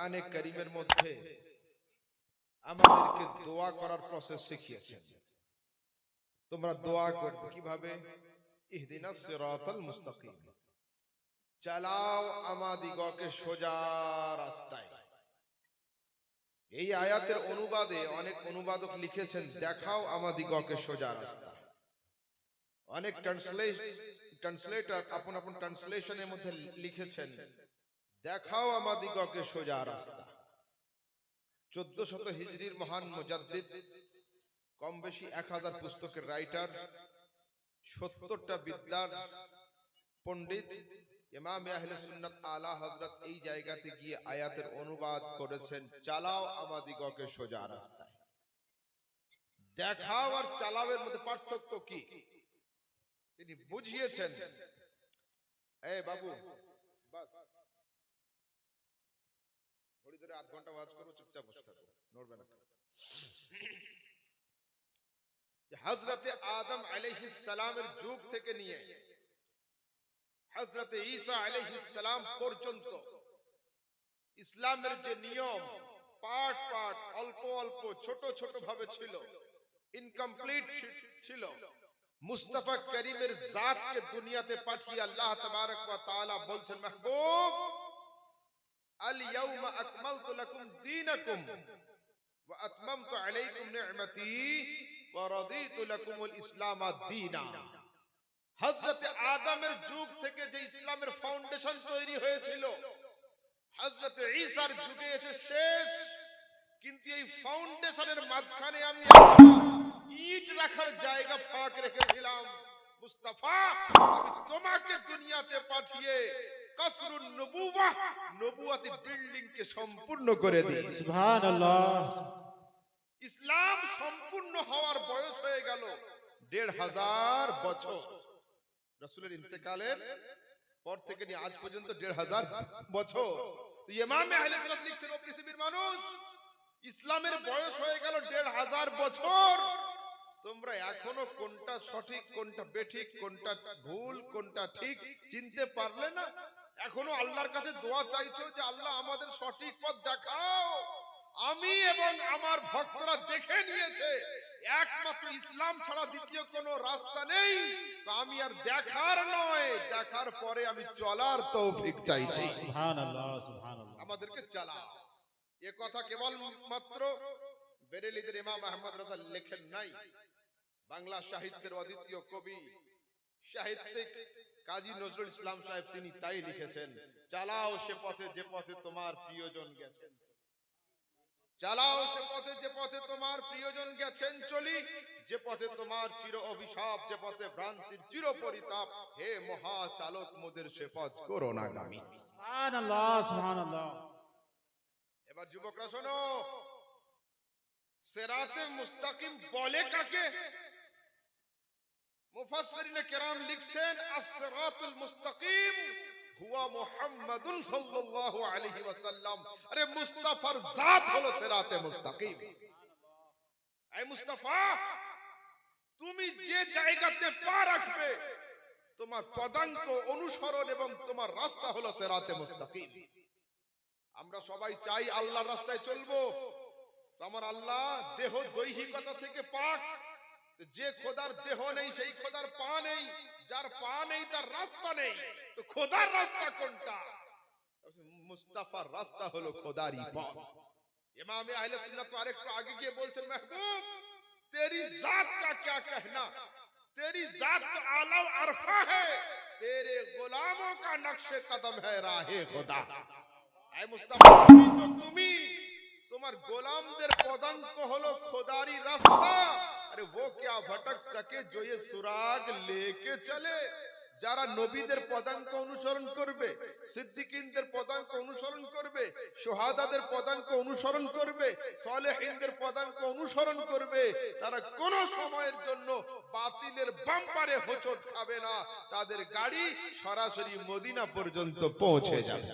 কোরআনে কারীমের মধ্যে আমাদেরকে দোয়া করার প্রসেস শিখিয়েছেন। তোমরা দোয়া করবে কিভাবে? ইহদিনাস সিরাতাল মুস্তাকিম, চালাও আমাদিগকে সোজা রাস্তায়। এই আয়াতের অনুবাদে অনেক অনুবাদক লিখেছেন দেখাও আমাদিগকে সোজা রাস্তা। অনেক ট্রান্সলেটর আপন আপন ট্রান্সলেশনের মধ্যে লিখেছেন দেখাও আমাদিগকে সোজা রাস্তা। 1400 হিজরির মহান মুজাদ্দিদ, কম বেশি 1000 পুস্তকের রাইটার, 70টা বিদ্যার পণ্ডিত ইমাম আহলে সুন্নাত আলা হযরত এই জায়গাতে গিয়ে আয়াতের অনুবাদ করেছেন চালাও আমাদিগকে সোজা রাস্তায়। দেখাও আর চালাওয়ের মধ্যে পার্থক্য কি তিনি বুঝিয়েছেন। এই বাবু বাস ঘড়ি ধরে 8 ঘন্টা ওয়াজ করো, চুপচাপ বসে থাকো, নড়বে না। হযরতে আদম আলাইহিস সালামের যুগ থেকে নিয়ে হযরতে ঈসা আলাইহিস সালাম পর্যন্ত ইসলামের যে নিয়ম পার্ট পার্ট অল্প অল্প ছোট ছোট ভাবে ছিল, ইনকমপ্লিট ছিল। মুস্তাফা করিমের জাতকে দুনিয়াতে পাঠিয়ে আল্লাহ তাবারক ওয়া তাআলা বলছেন মাহবুব আল ইয়াউমা আকমালতু লাকুম দীনাকুম ওয়া আতমামতু আলাইকুম নি'মাতি ওয়া রাদিতু লাকুমুল ইসলাম দীনা। হযরতে আদমের যুগ থেকে যে ইসলামের ফাউন্ডেশন তৈরি হয়েছিল হযরতে ঈসার যুগে এসে শেষ, কিন্তু এই ফাউন্ডেশনের মাঝখানে আমি ইট রাখার জায়গা ফাঁক রেখেছিলাম। মুস্তাফা আমি তোমাকে দুনিয়াতে পাঠিয়ে কাসরুন নবুওয়াহ নবুয়তি বিল্ডিং কে সম্পূর্ণ করে দিই। সুবহানাল্লাহ। ইসলাম সম্পূর্ণ হওয়ার বয়স হয়ে গেল 1500 বছর। রাসূলের ইন্তেকালের পর থেকে নিয়ে আজ পর্যন্ত 1500 বছর। ইমাম আহলে সুন্নাত লিখছেন ও পৃথিবীর মানুষ, ইসলামের বয়স হয়ে গেল 1500 বছর, তোমরা এখনো কোনটা সঠিক কোনটা বেঠিক কোনটা ভুল কোনটা ঠিক চিনতে পারলে না। এখনো আল্লাহর কাছে দোয়া চাইছো যে আল্লাহ আমাদের সঠিক পথ দেখাও। আমি এবং আমার ভক্তরা দেখে নিয়েছে একমাত্র ইসলাম ছাড়া দ্বিতীয় কোনো রাস্তা নেই, তো আমি আর দেখার নয় দেখার পরে আমি চলার তৌফিক চাইছি। সুবহানাল্লাহ সুবহানাল্লাহ। আমাদেরকে চালাও। এ কথা কেবল মাত্র বেরেলিদের ইমাম আহমদ রাজা লেখেন নাই, বাংলা সাহিত্যের অদ্বিতীয় কবি সাহিত্যিক কাজী নজরুল ইসলাম সাহেব তিনি তাই লিখেছেন চালাও সে পথে যে পথে তোমার প্রিয়জন গেছেন, চালাও সে পথে যে পথে তোমার প্রিয়জন গেছেন চলি, যে পথে তোমার চির অভিশাপ যে পথে ভ্রান্তির চির পরিতাপ, হে মহা চালক মোদের সে পথ করো না গামী। সুবহানাল্লাহ সুবহানাল্লাহ। এবার যুবকরা শোনো, সিরাতে মুস্তাকিম বলে কাকে? মুফাসসিরিনে কেরাম লিখছেন আস-সিরাতুল মুস্তাকিম হুয়া মুহাম্মাদুন সাল্লাল্লাহু আলাইহি ওয়াসাল্লাম। আরে মুস্তাফার জাত হলো সিরাতে মুস্তাকিম। এই মুস্তাফা তুমি যে জায়গাতে পা রাখবে তোমার পদাঙ্ক অনুসরণ এবং তোমার রাস্তা হলো সিরাতে মুস্তাকিম। আমরা সবাই চাই আল্লাহর রাস্তায় চলবো, তো আমার আল্লাহ দেহ দৈহিকতা থেকে পাক। যে খোদার দেহ নেই সেই খোদার পা নেই, যার পা নেই তার রাস্তা নেই, তো খোদার রাস্তা কোনটা? মুস্তাফার রাস্তা হলো খোদারই পথ। ইমাম আহলে সুন্নাত আরেকটু আগে গিয়ে বলছেন মাহবুব तेरी जात का क्या कहना, तेरी जात तो आला अरफा है, तेरे गुलामों का नक्शे कदम है राहे खुदा। ऐ मुस्तफा तो তুমি তোমার গোলামদের পদাঙ্ক হলো খোদারি রাস্তা। अरे वो क्या भटक सके जो ये सुराग लेके चले। যারা নবীদের পদাঙ্ক অনুসরণ করবে, সিদ্দিকিনদের পদাঙ্ক অনুসরণ করবে, শুহাদাদের পদাঙ্ক অনুসরণ করবে, সালেহিনদের পদাঙ্ক অনুসরণ করবে, তারা কোন সময়ের জন্য বাতিলের বাম্পারে হোঁচট খাবে না, তাদের গাড়ি সরাসরি মদিনা পর্যন্ত পৌঁছে যাবে।